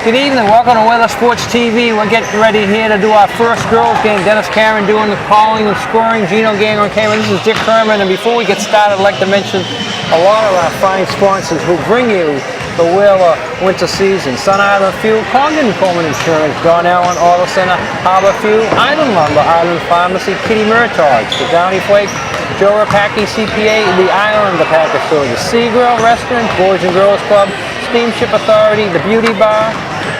Good evening, welcome to Weather Sports TV. We're getting ready here to do our first girls game. Dennis Karen doing the calling and scoring, Gino Gang on camera. This is Dick Herman, and before we get started, I'd like to mention a lot of our fine sponsors who bring you the Whaler winter season. Sun Island Fuel, Condon Coleman Insurance, Don Allen Auto Center, Harbor Fuel, Island Lumber, Island Pharmacy, Kitty Murtaugh, the Downey Flake, Joe Rapaki CPA, the Island, the Package Store, the Sea Grill Restaurant, Boys and Girls Club, Steamship Authority, the Beauty Bar,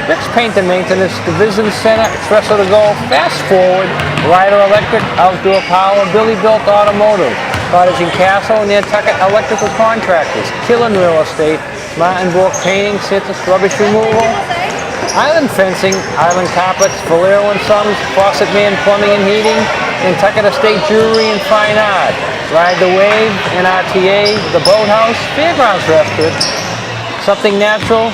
Rick's Paint and Maintenance, the Visitor Center, Espresso to Go, Fast Forward, Ryder Electric, Outdoor Power, Billy Built Automotive, Cottage and Castle, Nantucket Electrical Contractors, Killen Real Estate, Martin Bork Painting, Citrus Rubbish Removal, Island Fencing, Island Carpets, Valero and Sons, Faucet Man Plumbing and Heating, Nantucket Estate Jewelry and Fine Art, Ride the Wave, NRTA, The Boathouse, Fairgrounds Restaurant, Something Natural,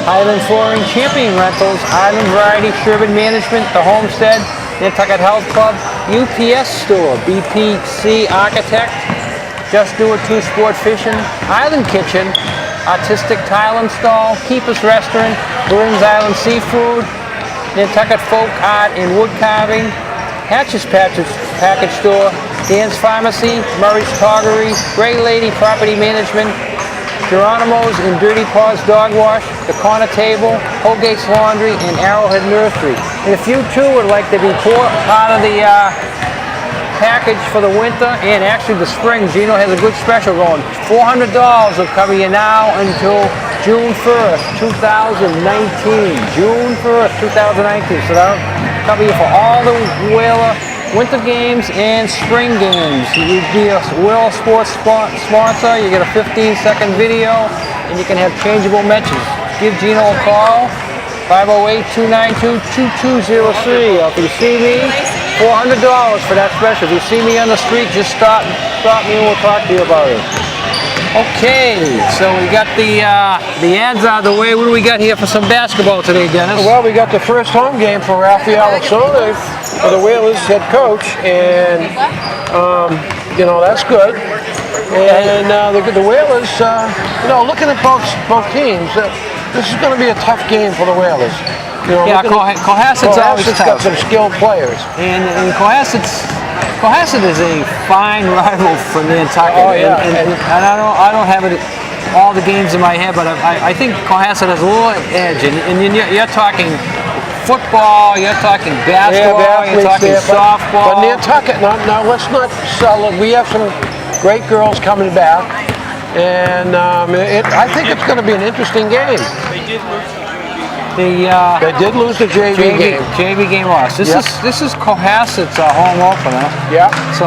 Island Flooring, Champion Rentals, Island Variety, Sherman Management, The Homestead, Nantucket Health Club, UPS Store, BPC Architect, Just Do It 2 Sport Fishing, Island Kitchen, Artistic Tile Install, Keeper's Restaurant, Burns Island Seafood, Nantucket Folk Art and Wood Carving, Hatch's Package Store, Dan's Pharmacy, Murray's Toggery, Gray Lady Property Management, Geronimo's and Dirty Paws Dog Wash, The Corner Table, Holgate's Laundry, and Arrowhead Nursery. And if you too would like to be part of the package for the winter and actually the spring, Gino has a good special going. $400 will cover you now until June 1st, 2019. June 1st, 2019. So that'll cover you for all the Whaler winter games and spring games. You'd be a Whaler Sports sponsor, you get a 15-second video, and you can have changeable matches. Give Gino a call, 508-292-2203. Or if you see me, $400 for that special. If you see me on the street, just stop me and we'll talk to you about it. Okay, so we got the ads out of the way. What do we got here for some basketball today, Dennis? Well, we got the first home game for Raphael Asone, for the Whalers head coach, and that's good. And the Whalers, looking at both teams, this is going to be a tough game for the Whalers. Cohasset's always tough. Got some skilled players, and Cohasset is a fine rival for Nantucket. Oh yeah, and I don't have it all the games in my head, but I think Cohasset has a little edge. And you're talking football, you're talking basketball, you're talking softball. But Nantucket, now let's not sell it. We have some great girls coming back, and I think it's going to be an interesting game. They did lose the JV game. JV game loss. This is Cohasset's home opener. Yeah. So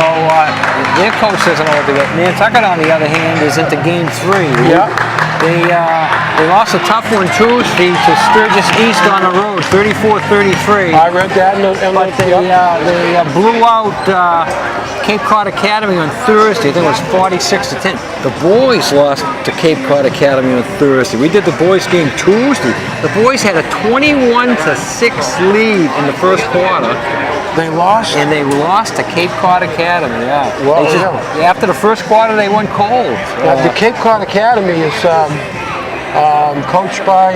their coach doesn't know what to get. Nantucket, on the other hand, is into game 3. Yeah. They lost a tough one Tuesday to Sturgis East on the road, 34-33. I read that. But they blew out Cape Cod Academy on Thursday. I think it was 46-10. The boys lost to Cape Cod Academy on Thursday. We did the boys game Tuesday. The boys had a 21-6 lead in the first quarter. They lost? And they lost to Cape Cod Academy, yeah. Well, after the first quarter, they went cold. The Cape Cod Academy is coached by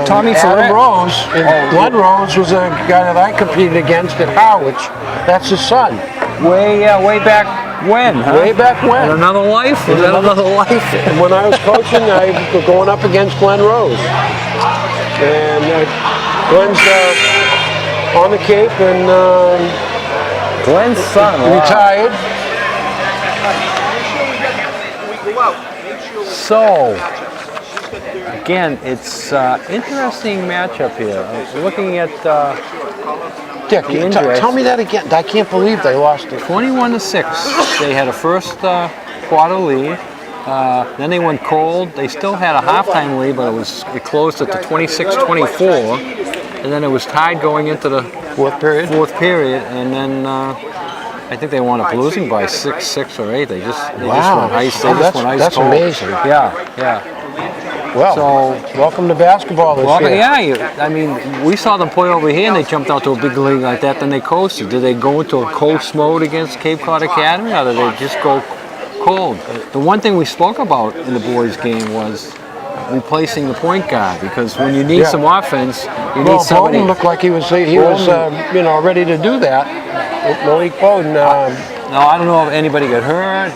Tommy Adam Rose. And Glenn Rose was a guy that I competed against at Harwich. That's his son. Way back when, huh? Way back when. In another life? Was that another life? And when I was coaching, I was going up against Glenn Rose. And Glenn's on the Cape, and Glenn's son retired. So, again, it's interesting matchup here. Looking at Dick, tell me that again. I can't believe they lost it. 21-6. They had a first quarter lead. Then they went cold. They still had a halftime lead, but it closed at the 26-24. And then it was tied going into the fourth period. And then I think they wound up losing by 6 or 8. They just went ice. That's cold. Amazing. Yeah. Well, so welcome to basketball this year. Yeah, we saw them play over here and they jumped out to a big league like that, then they coasted. Did they go into a coast mode against Cape Cod Academy, or did they just go cold? The one thing we spoke about in the boys' game was replacing the point guard, because when you need some offense, you need somebody. Bowden looked like he was ready to do that. Malik Bowden. No, I don't know if anybody got hurt.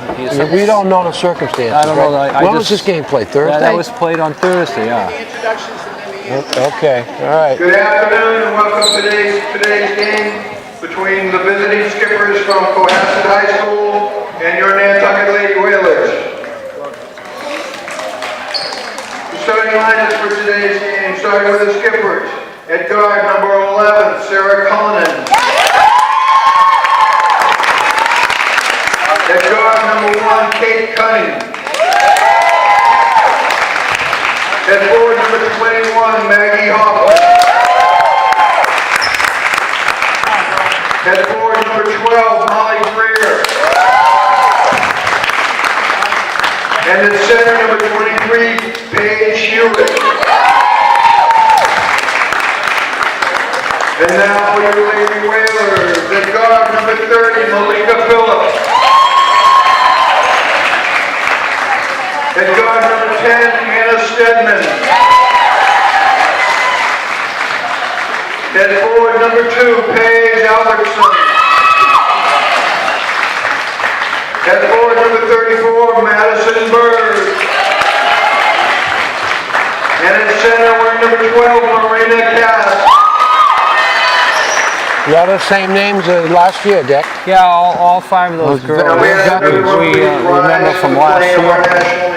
We don't know the circumstances. I don't know. When was this game played? Thursday? Yeah, that was played on Thursday, yeah. Okay, all right. Good afternoon and welcome to today's game between the visiting skippers from Cohasset High School and your Nantucket Lady Whalers. The starting lineups for today's game, starting with the skippers. At guard, number 11, Sarah Cullinan. At guard, number 1, Kate Cunning. At forward, number 21, Maggie Hoffman. At forward, number 12, Molly Greer. And at center, number 23, Paige Hewitt. And now for your Lady Whalers, at guard, number 30, Malika Phillips. At guard, number 10, Anna Stedman. At forward, number 2, Paige Albertson. At forward, number 34, Madison Bird. And at center, we're number 12, Marina Cass. A lot of the same names as last year, Dick. Yeah, all 5 of those girls we remember from last year.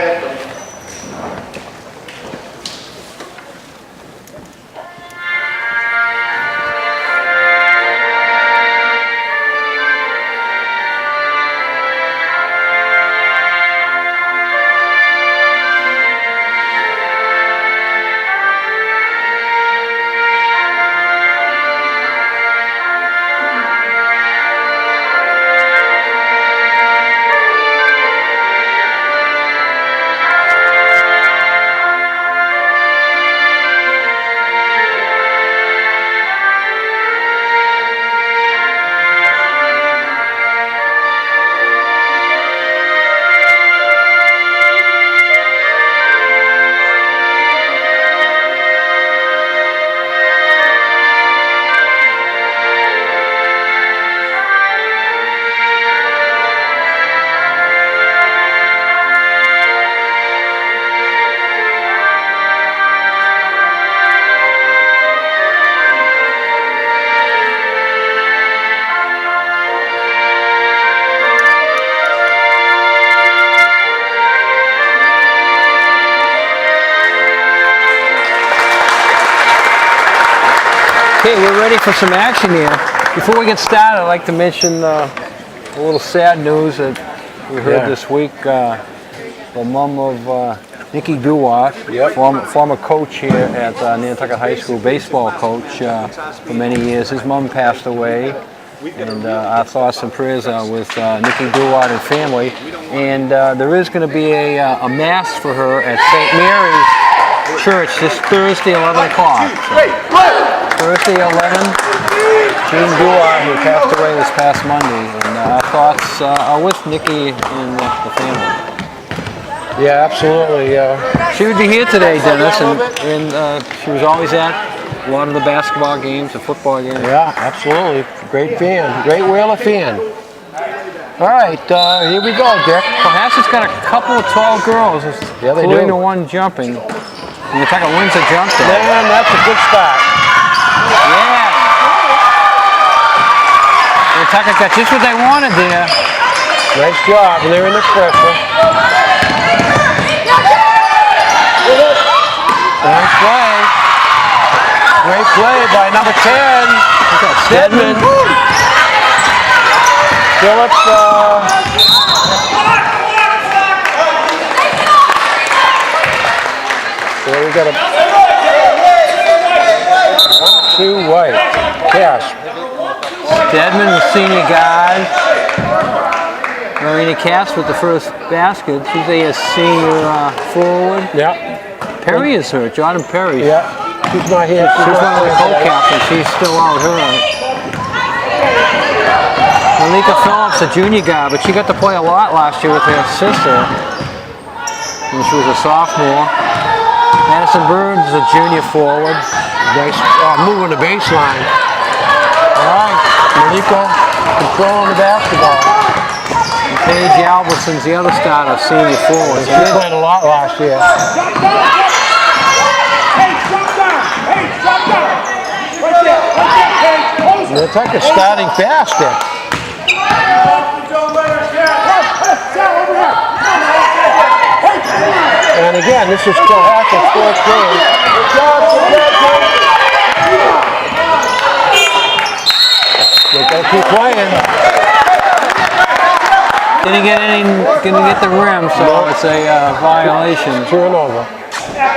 Okay, we're ready for some action here. Before we get started, I'd like to mention a little sad news that we heard this week. The mom of Nikki Duwat, former coach here at Nantucket High School, baseball coach for many years. His mom passed away, and our thoughts and prayers are with Nikki Duwat and family. And there is going to be a mass for her at St. Mary's Church this Thursday, 11 o'clock. Thursday, 11, Jean Duwat, who passed away this past Monday, and our thoughts are with Nikki and the family. Yeah, absolutely. She would be here today, Dennis, and she was always at a lot of the basketball games, the football games. Yeah, absolutely. Great fan, great Whaler fan. All right, here we go, Dick. Cohasset's got a couple of tall girls, including the one jumping. Nantucket wins a jump though. Man, that's a good start. Yeah. Nantucket got just what they wanted there. Nice job, and they're in the pressure. Nice play. Great play by number 10, Stedman. Phillips. So we got a 1-2 white. Cash. Stedman, the senior guard. Marina Cass with the first basket. She's a senior forward. Yeah. Perry is hurt. Jordan Perry. Yeah. She's not here. She's one of the co-captains. She's still out hurt. Malika Phillips, a junior guard, but she got to play a lot last year with her sister when she was a sophomore. Madison Burns is a junior forward. Nice moving the baseline. All right. Malika controlling the basketball. And Paige Albertson's the other starter, senior forward. She played a lot last year. Nantucket's starting fast there. And again, this is Cohasset's fourth game. They're going to keep playing. Didn't get the rim, so it's a violation. Turnover.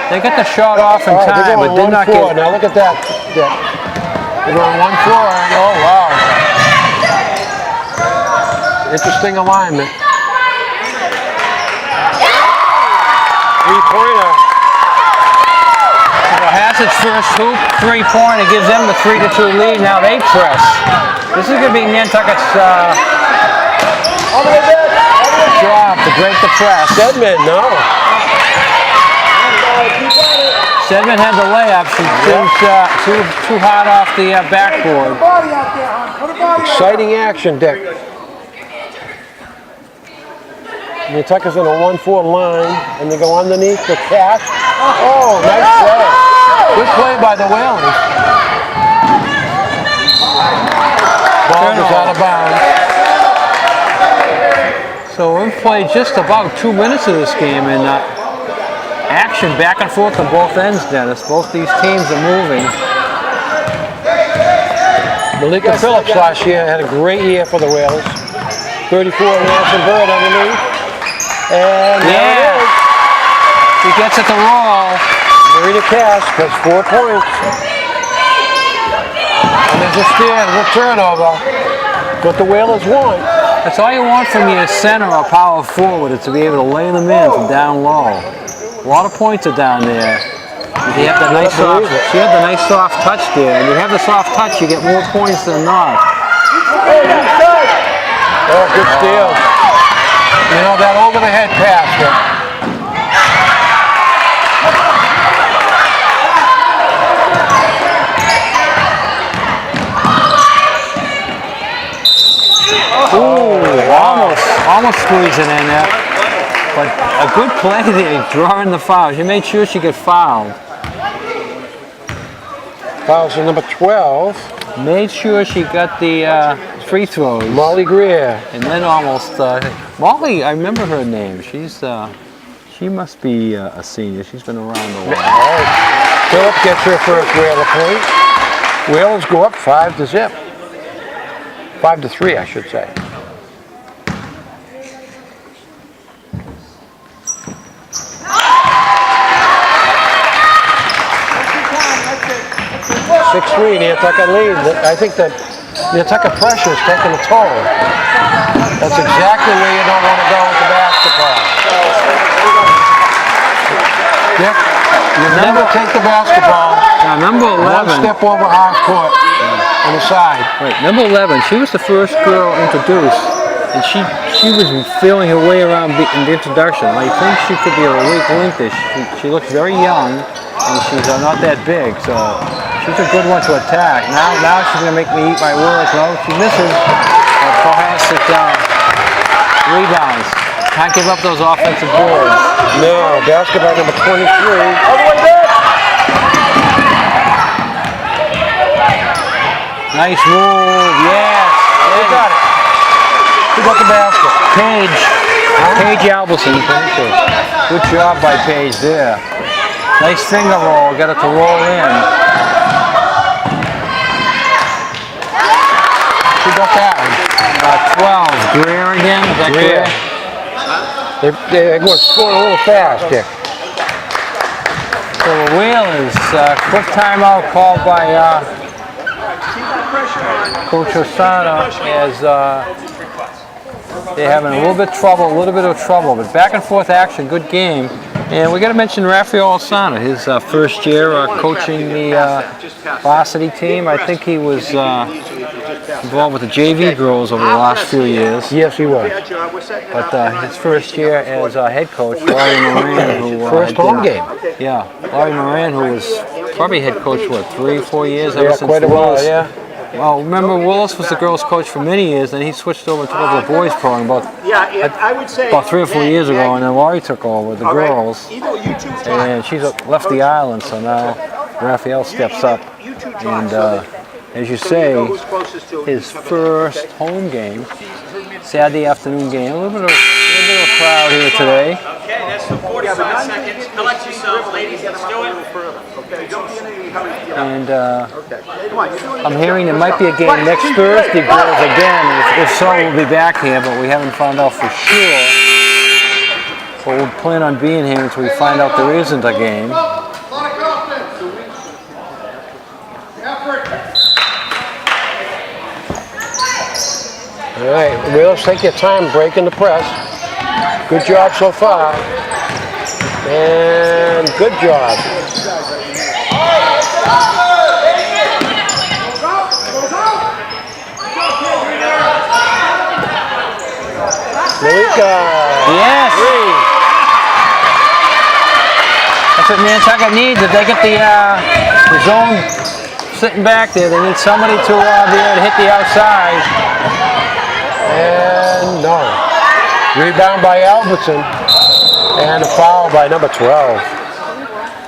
They got the shot off in time, but did not get. Now look at that. They're going 1-4. Oh, wow. Interesting alignment. Three-pointer. Cohasset's first hoop, three-pointer, gives them the 3-2 lead. Now they press. This is going to be Nantucket's job to break the press. Stedman, no. Stedman had the layup. She too hard off the backboard. Exciting action, Dick. Nantucket's on a 1-4 line, and they go underneath the catch. Oh, nice play. Good play by the Whalers. Ball is out of bounds. So we've played just about 2 minutes of this game, and action back and forth on both ends, Dennis. Both these teams are moving. Malika Phillips last year had a great year for the Whalers. 34 Madison Bird underneath. And there it is. He gets it to roll. Marina Cass has 4 points. And there's a steal, a turnover. What the Whalers want. That's all you want from your center or power forward, is to be able to lay them in from down low. A lot of points are down there. You have the nice soft, you have the nice soft touch there, and you have the soft touch, you get more points than not. Oh, good steal. You know, that over the head pass there. Almost squeezing in there. But a good play there, drawing the foul. She made sure she got fouled. Fouls for number 12. Made sure she got the free throws. Molly Greer. And then almost, Molly, I remember her name. She must be a senior. She's been around a while. Right. Phillips gets her first Whaler point. Whalers go up 5-0. 5-3, I should say. 6-3, Nantucket lead. I think that Nantucket pressure is taking a toll. That's exactly where you don't want to go with the basketball. Yep. You never take the basketball. Now, number 11. One step over half court on the side. Right, number 11. She was the first girl introduced, and she was feeling her way around in the introduction. I think she could be a weak link. She looks very young, and she's not that big, so she's a good one to attack. Now she's going to make me eat my words. No, she misses. Cohasset rebounds. Can't give up those offensive boards. No, basketball number 23. All the way back. Nice move, yes. Who got it? Who got the basket? Paige Albertson. Good job by Paige there. Nice finger roll, got it to roll in. Who got that one? 12. Greer again? Is that Greer? They're going to score a little fast here. So the Whalers, quick timeout called by Coach Osana as they're having a little bit of trouble, but back and forth action, good game. And we got to mention Rafael Osana, his first year coaching the varsity team. I think he was involved with the JV girls over the last few years. Yes, he was. But his first year as head coach, Laurie Moran, who First home game. Yeah, Laurie Moran, who was probably head coach what 3 or 4 years ever Yeah, since quite a while. Willis. Yeah. Well, remember Willis was the girls' coach for many years, then he switched over and took over the boys' program about 3 or 4 years ago, and then Laurie took over the girls, and she's left the island, so now Raphael steps up, and as you say, his first home game, Saturday afternoon game, a little bit of a crowd here today. Okay, that's the 45 seconds. Collect yourselves, ladies. Let's do it. And I'm hearing there might be a game next Thursday, girls, again. If so, we'll be back here, but we haven't found out for sure. So we'll plan on being here until we find out there isn't a game. All right, Willis, take your time breaking the press. Good job so far. And good job. Malika. Yes. 3. That's what Nantucket needs. If they get the zone sitting back there, they need somebody to be able to hit the outside. And no. Rebound by Albertson. And a foul by number 12.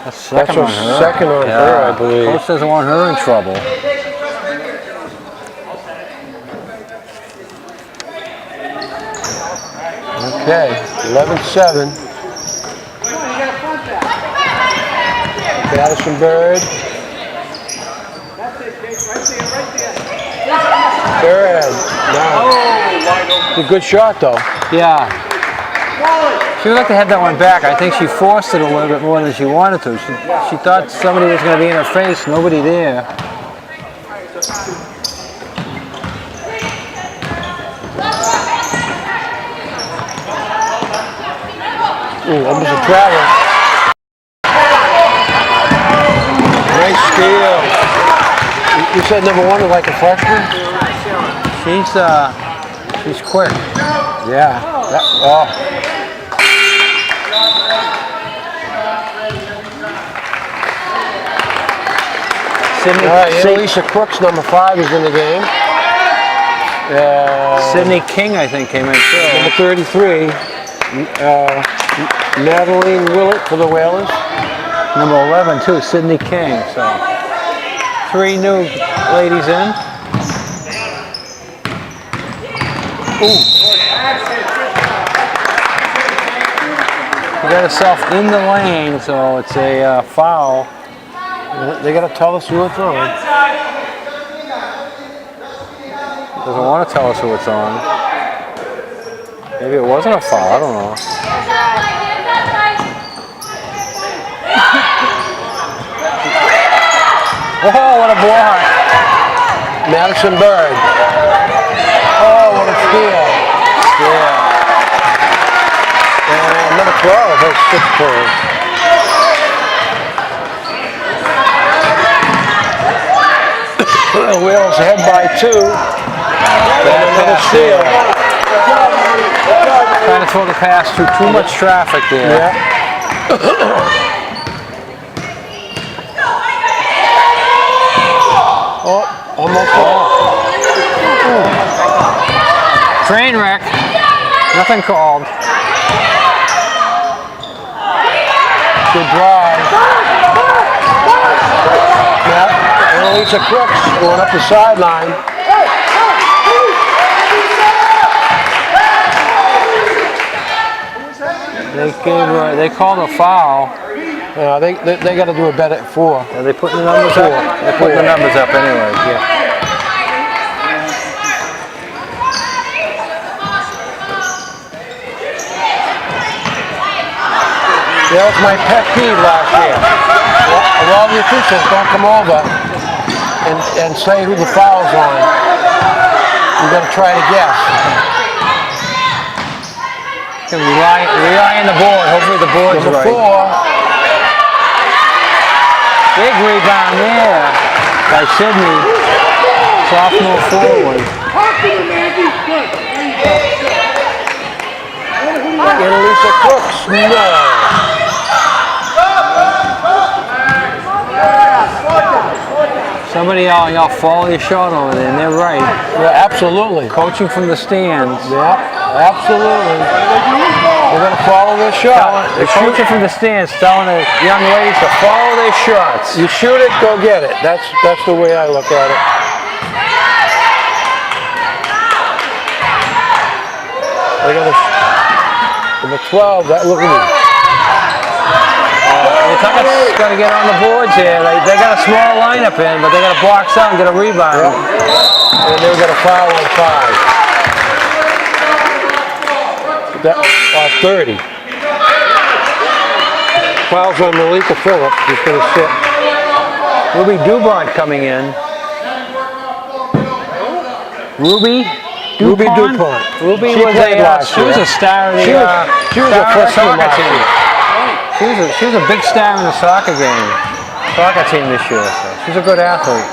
That's second on her. Second on her, I believe. Coach doesn't want her in trouble. Okay, 11-7. Addison Bird. Bird. No. It's a good shot, though. Yeah. She would like to have that one back. I think she forced it a little bit more than she wanted to. She thought somebody was going to be in her face. Nobody there. Ooh, almost a travel. Nice steal. You said number 1 is like a freshman? She's quick. Yeah. Lisa Crooks, number 5, is in the game. Sydney King, I think, came in too. Number 33. Madeline Willett for the Whalers. Number 11 too, Sydney King. So 3 new ladies in. Ooh. She got herself in the lane, so it's a foul. They got to tell us who it's on. Doesn't want to tell us who it's on. Maybe it wasn't a foul, I don't know. Oh, what a block. Madison Bird. Oh, what a steal. Yeah. And number 12 has 6 points. Wheels ahead by 2. And another steal. Trying to throw the pass through too much traffic there. Yeah. Oh, almost. Train wreck. Nothing called. Good drive. Yeah. Annalisa Crooks going up the sideline. They called a foul. They got to do it better at 4. Are they putting the numbers up? They're putting the numbers up anyway. Yeah. That was my pet peeve last year. A lot of the officials don't come over and say who the foul's on. You got to try to guess. Can rely on the board. Hopefully the board's Number right. 4. Big rebound there by Sydney. Sophomore forward. Annalisa Crooks. No. Somebody y'all follow your shot over there, and they're right. Yeah, absolutely. Coaching from the stands. Yeah, absolutely. They're going to follow their shot. They're coaching from the stands, telling the young ladies to follow their shots. You shoot it, go get it. That's the way I look at it. They got number 12. Look at me. Nantucket's got to get on the boards here. They got a small lineup in, but they got to box out and get a rebound. Yeah. And they've got a foul on 5. 30. Fouls on Malika Phillips. He's going to sit. Ruby Dubont coming in. Ruby DuPont. Ruby She was played last she was year. a star in the She was a freshman soccer last team. year. She was a big star in the soccer team this year. So she's a good athlete.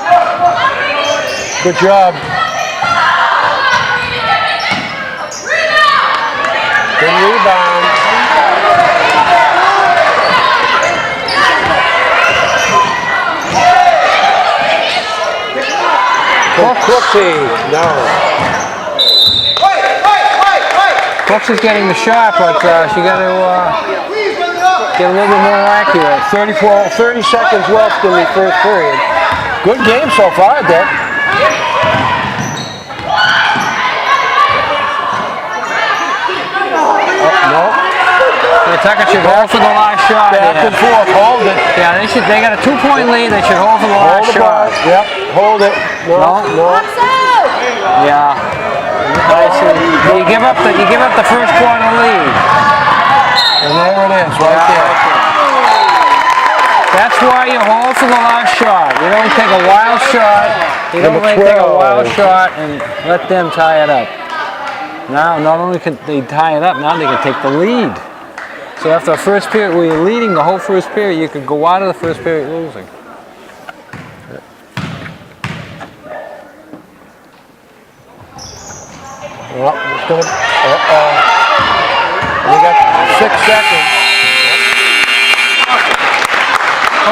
Good job. Good rebound. Crooksy. No. Crooks is getting the shot, but she got to get a little bit more accurate. 30 seconds left in the first period. Good game so far, Dick. No. Nantucket should hold for the last shot. Back and forth. Hold it. Yeah, they got a 2-point lead. They should hold for the last Hold the shot. ball. Yep. Hold it. No. Yeah. You give up the first quarter lead. And there it is, right there. That's why you hold for the last shot. You don't take a wild shot. You don't Number take a 12. wild shot and let them tie it up. Now, not only can they tie it up, now they can take the lead. So after the first period, where you're leading the whole first period, you could go out of the first period losing. Well, it's going to... We got 6 seconds.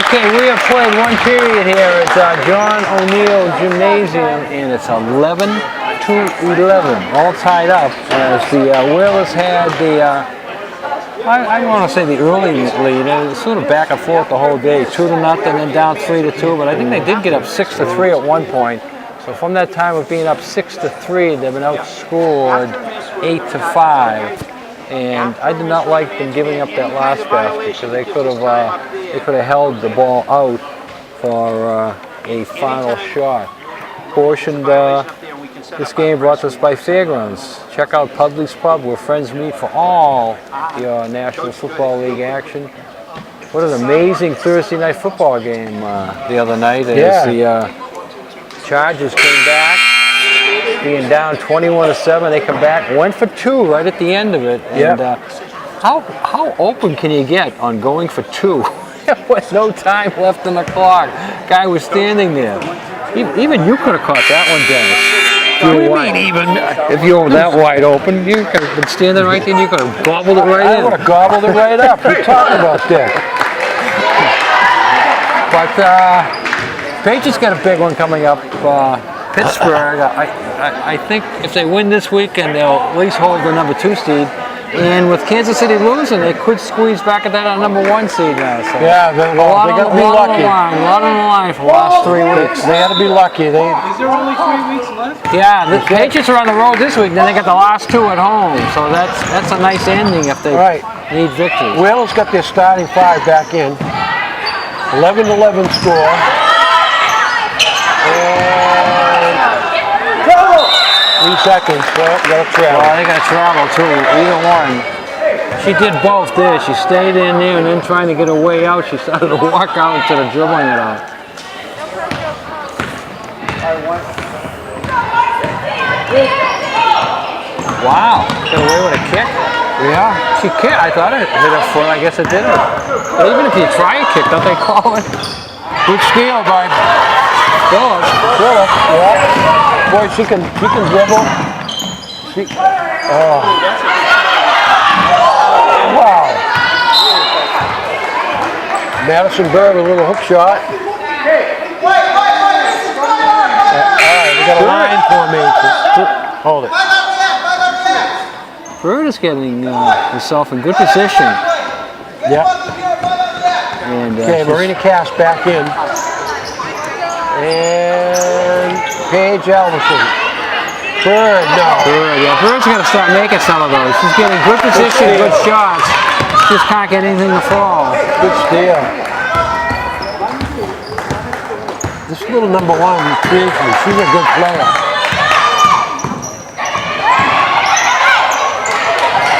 Okay, we have played one period here at John O'Neill Gymnasium, and it's 11-11, all tied up, as the Whalers had the, I want to say the early lead, and it was sort of back and forth the whole day, 2-0, then down 3-2, but I think they did get up 6-3 at one point. So from that time of being up 6-3, they've been outscored 8-5. And I did not like them giving up that last basket because they could have held the ball out for a final shot. Portioned this game brought to us by Fairgrounds. Check out Pudley's Pub, where friends meet for all your National Football League action. What an amazing Thursday night football game the other night as the Chargers came back. Being down 21-7, they come back, went for 2 right at the end of it. And how open can you get on going for 2? There was no time left on the clock. Guy was standing there. Even you could have caught that one, Dennis. What do you mean even? If you were that wide open, you could have been standing right there and you could have gobbled it right in. I would have gobbled it right up. What are you talking about there? But Patriots got a big one coming up. Pittsburgh, I think if they win this weekend, they'll at least hold the number 2 seed. And with Kansas City losing, they could squeeze back at that number 1 seed now. So yeah, they got to be lucky. A lot on the line for the last 3 weeks. They got to be lucky. Is there only 3 weeks left? Yeah, the Patriots are on the road this week. Then they got the last 2 at home. So that's a nice ending if they need victory. Wales got their starting 5 back in. 11-11 score. 3 seconds. Well, got to travel. Well, they got to travel too. Either one. She did both there. She stayed in there and then trying to get her way out, she started to walk out instead of dribbling it out. Wow. Got away with a kick? Yeah. She kicked. I thought it hit her foot. I guess it didn't. But even if you try a kick, don't they call it? Good steal by Phillips, yeah. Boy, she can dribble. Wow. Madison Bird with a little hook shot. Alright, we got a line formation. Hold it. Bird is getting herself in good position. Yep. And, okay, Marina Cass back in. And Paige Alverson. Bird, no. Bird, yeah. Bird's got to start making some of those. She's getting good position, good shots. Just can't get anything to fall. Good steal. This little number 1 intrigues me. She's a good player.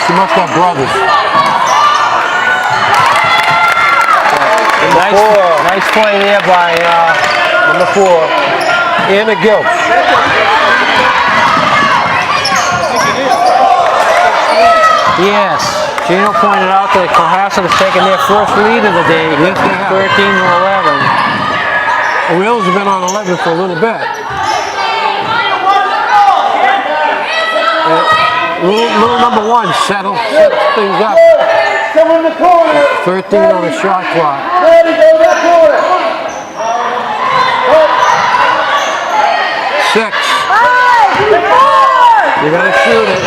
She must have brothers. Nice play there by number 4, Anna Gilch. Yes. Gino pointed out that Cohasset has taken their first lead of the day, 13-11. The Wheels have been on 11 for a little bit. Little number 1 sets things up. 13 on the shot clock. 6. You gotta shoot it.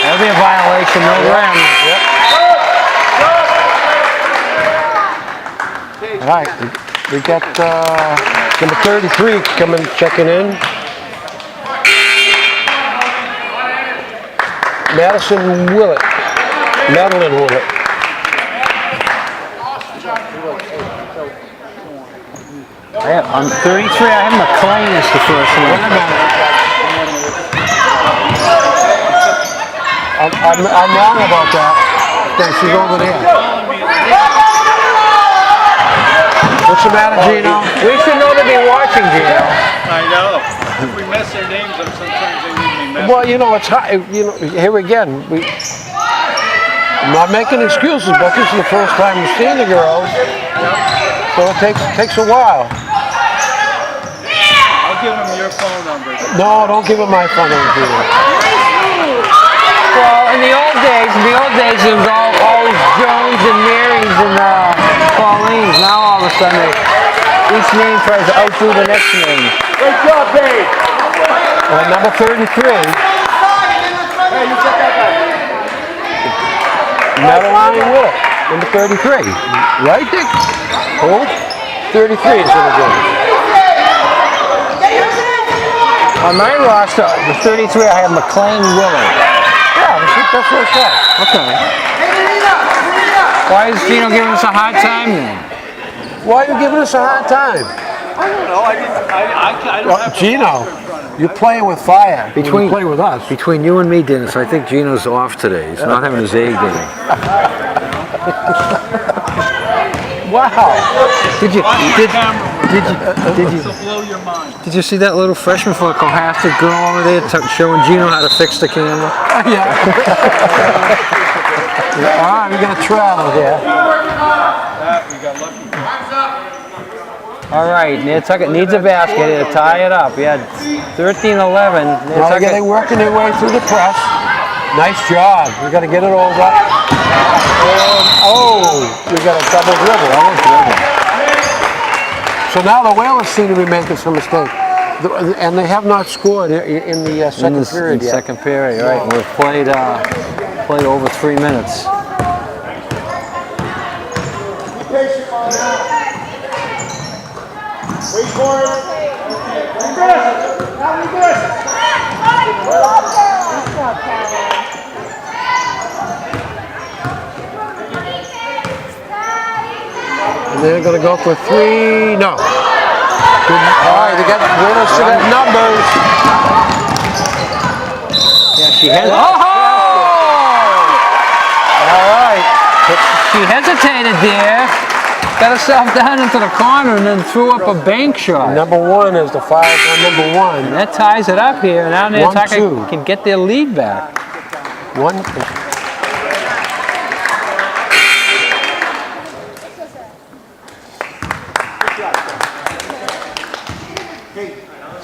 That'll be a violation, no rim. All right, we got number 33 checking in. Madeline Willett. On 33, I have McLean as the first one. Wait a minute. I'm wrong about that. Okay, she's over there. What's the matter, Gino? We should know to be watching, Gino. I know. If we mess their names up, sometimes they leave me messy. Well, you know, it's high. You know, here again, I'm not making excuses, but this is the first time we've seen the girls, so it takes a while. I'll give them your phone number. No, don't give them my phone number, Gino. Well, in the old days, it was always Jones and Marys and Pauline's. Now all of a sudden, each name tries to outdo the next name. Great job, Dave. Number 33. Hey, you set that guy. Madeline Willett, number 33. Right, Dick? Hold. 33 is in the game. On my roster, the 33, I have McLean Willard. Yeah, that's what I said. Okay. Why is Gino giving us a hard time then? Why are you giving us a hard time? I don't know. I don't have Gino, you're playing with fire. You play with us. Between you and me, Dennis, I think Gino's off today. He's not having his A game. Wow. Did you blow your mind. did you see that little freshman for a Cohasset girl over there showing Gino how to fix the camera? Yeah. All right, we got to travel here. We got lucky. All right, Nantucket needs a basket here to tie it up. We had 13-11. Now they're working their way through the press. Nice job. We got to get it over. We got a double dribble. I want dribble. So now the Whalers seem to be making some mistakes. And they have not scored in the second period yet. Second period, right. And we've played over 3 minutes. Wait for it. And they're going to go for 3. No. All right, they got winners to that numbers. Yeah, she has. Oh! All right. She hesitated there, got herself down into the corner, and then threw up a bank shot. Number 1 is the foul on number 1. And that ties it up here. Now Nantucket 1-2. can get their lead back. 1.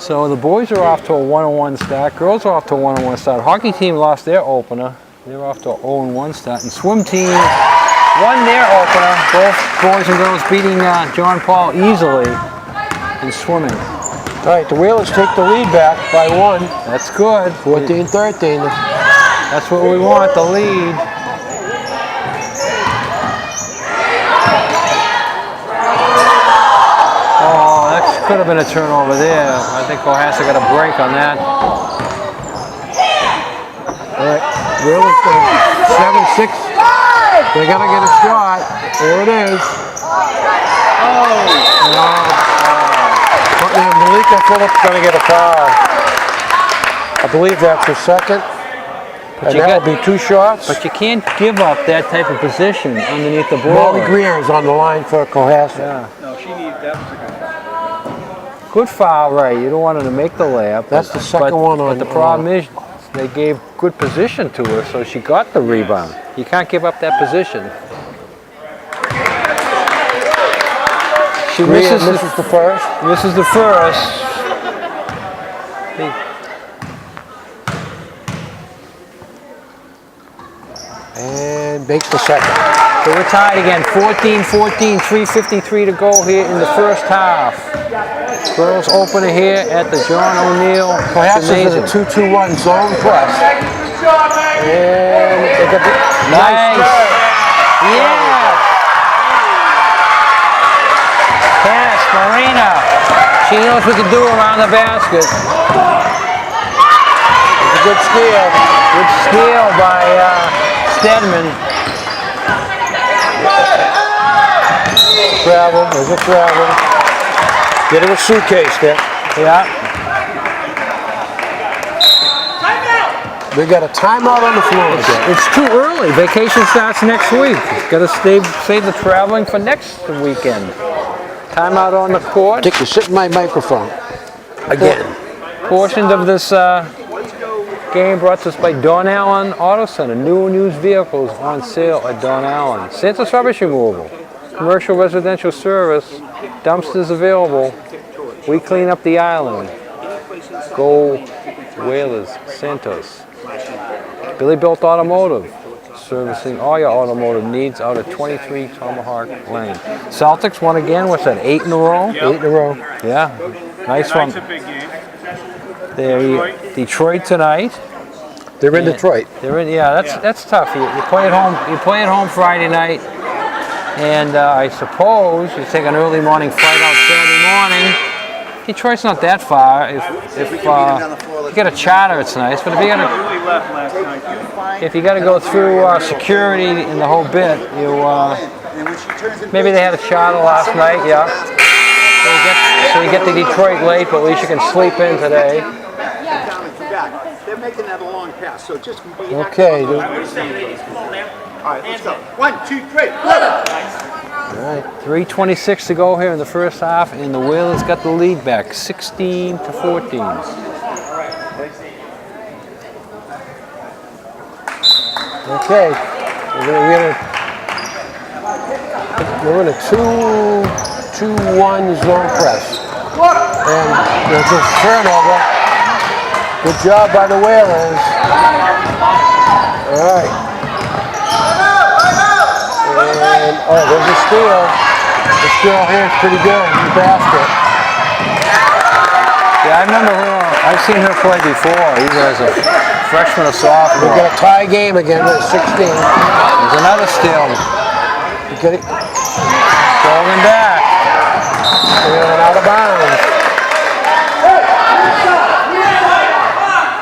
So the boys are off to a 1-1 start. Girls are off to a 1-1 start. Hockey team lost their opener. They're off to a 0-1 start. And swim team won their opener. Both boys and girls beating John Paul easily in swimming. All right, the Whalers take the lead back by 1. That's good. 14-13. That's what we want, the lead. Oh, that could have been a turnover there. I think Cohasset got a break on that. All right, Whalers 7-6. They gotta get a shot. There it is. And Malika Phillips gonna get a foul. I believe that's her second. And that'll be 2 shots. But you can't give up that type of position underneath the ball. Molly Greer is on the line for Cohasset. Yeah. No, she needs that was a good foul. Good foul, right? You don't want her to make the layup. That's the second one on. But the problem is, they gave good position to her, so she got the rebound. You can't give up that position. She misses the first. Misses the first. And makes the second. So we're tied again, 14-14, 3:53 to go here in the first half. Girls opener here at the John O'Neill. Cohasset is a 2-2-1 zone press. And they got the Nice. Yeah. Pass, Marina. She knows what to do around the basket. It's a good steal. Good steal by Stedman. Travel, there's a travel. Get her a suitcase there. Yeah. We got a timeout on the floor. It's too early. Vacation starts next week. Got to save the traveling for next weekend. Timeout on the court. Dick, you sit in my microphone. Again. Portions of this game brought to us by Don Allen Auto Center. New and used vehicles on sale at Don Allen. Santa's Rubbish Removal. Commercial residential service. Dumpsters available. We clean up the island. Go Whalers. Santos. Billy Built Automotive. Servicing all your automotive needs out at 23 Tomahawk Lane. Celtics won again. What's that? 8 in a row? Yep. 8 in a row. Yeah. Nice one. Tonight's a big game. They're Detroit tonight. They're in Detroit. They're in. Yeah, that's tough. You play at home. You play at home Friday night, and I suppose you take an early morning flight out Saturday morning. Detroit's not that far. If you get a charter, it's nice. But if you got to Really left last night. if you got to go through security and the whole bit, you maybe they had a charter last night. Yeah. So you get to Detroit late, but at least you can sleep in today. They're making that a long pass, so just be Okay. All right, let's go. 1, 2, 3, go! All right. 3:26 to go here in the first half, and the Whalers got the lead back, 16-14. Okay. We're in a 2-1 zone press. And there's a turnover. Good job by the Whalers. All right. And, there's a steal. This girl here is pretty good. The basket. Yeah, I remember her. I've seen her play before, either as a freshman or sophomore. We've got a tie game again at 16. There's another steal. You get it? Going back. And out of bounds.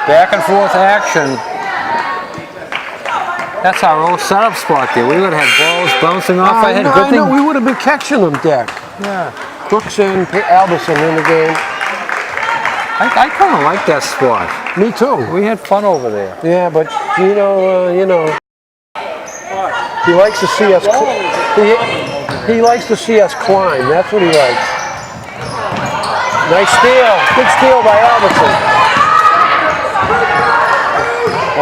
Back and forth action. That's our old setup spot there. We would have had balls bouncing off our head. No, Good I thing. know. We would have been catching them, Dick. Yeah. Crooks and Alberson in the game. I kind of like that spot. Me too. We had fun over there. Yeah, but you know, he likes to see us. He likes to see us climb. That's what he likes. Nice steal. Good steal by Alberson.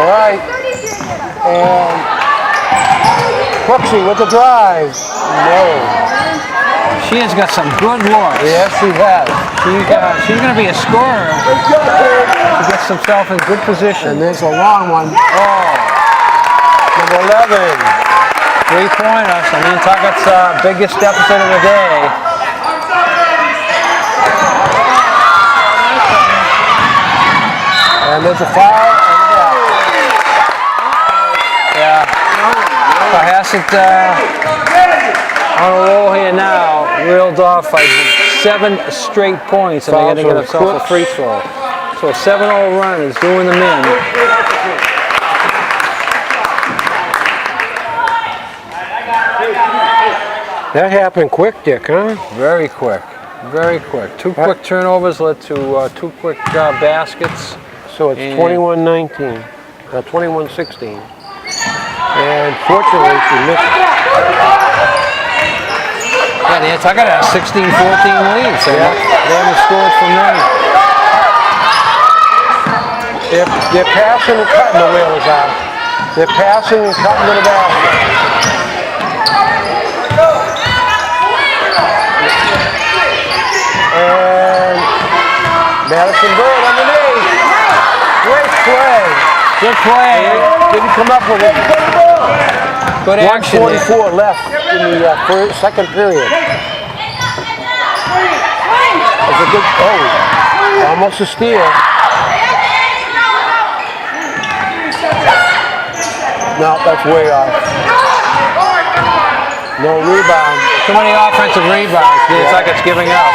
All right. And Crooksy with the drive. No. She has got some good looks. Yes, she has. She's going to be a scorer. She gets herself in good position. And there's a long one. Oh, number 11. 3-pointer. So Nantucket's biggest deficit of the day. And there's a foul. Yeah. Cohasset on a roll here now. Reeled off by 7 straight points, and they're going to get themselves a free throw. So a 7-0 run is doing them in. That happened quick, Dick, huh? Very quick. Very quick. 2 quick turnovers led to 2 quick baskets. So it's 21-19, 21-16. And fortunately, she missed it. Yeah, Nantucket has a 16-14 lead, so they haven't scored from them. They're passing and cutting, the Whalers out. They're passing and cutting to the basket. And Madison Bird underneath. Great play. Good play. Didn't come up with it. Good action. 1:44 left in the second period. That's a good, almost a steal. No, that's way off. No rebound. Too many offensive rebounds. Nantucket's giving up.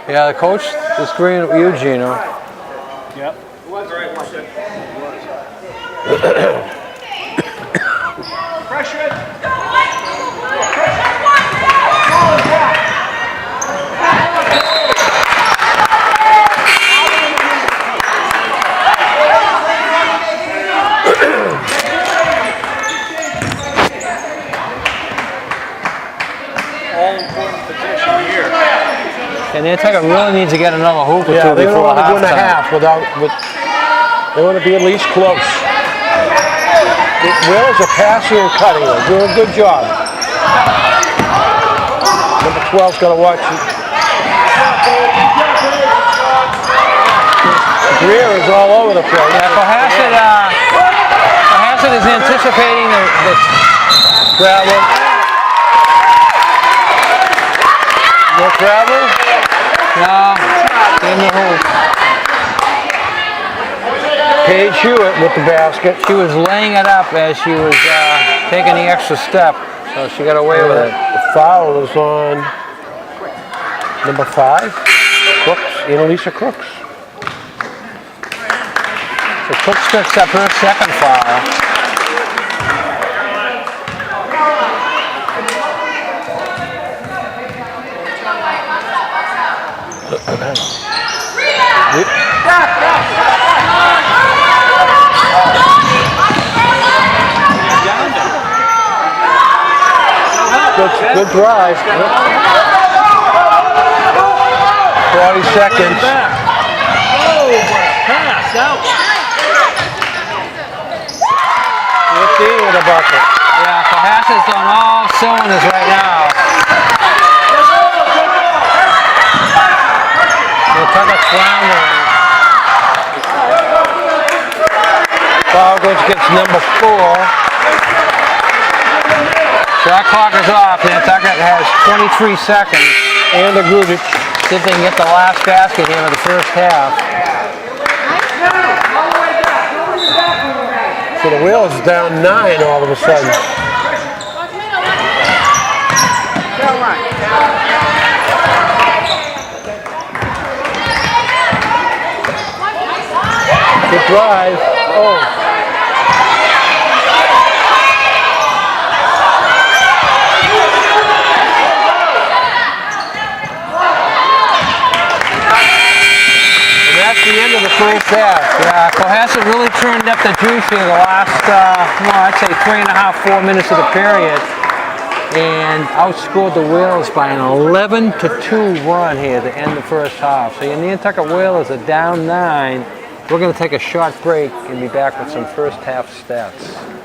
Yeah, the coach is agreeing with you, Gino. Yep. And Nantucket really needs to get another hoop or two They don't before want to go in a halftime. half they want to be at least close. The Whalers are passing and cutting. They're doing a good job. Number 12's got to watch it. Greer is all over the place. Yeah, Cohasset is anticipating the travel. No travel? No, in the hoop. Paige Hewitt with the basket. She was laying it up as she was taking the extra step, so she got away with it. The foul is on number 5, Crooks, Annalisa Crooks. So Crooks picks up her second foul. Good drive. 40 seconds. Pass out. 15 with a bucket. Yeah, Cohasset's on all cylinders right now. Nantucket's floundering. Foul goes against number 4. Shot clock is off. Nantucket has 23 seconds. And a Grudic. See if they can get the last basket here in the first half. So the Whalers is down 9 all of a sudden. Good drive. Oh. The end of the first half. Yeah, Cohasset really turned up the juice here the last, I'd say 3.5, 4 minutes of the period. and outscored the Whalers by an 11-2 run here to end the first half. So your Nantucket Whalers are down 9. We're going to take a short break and be back with some first half stats.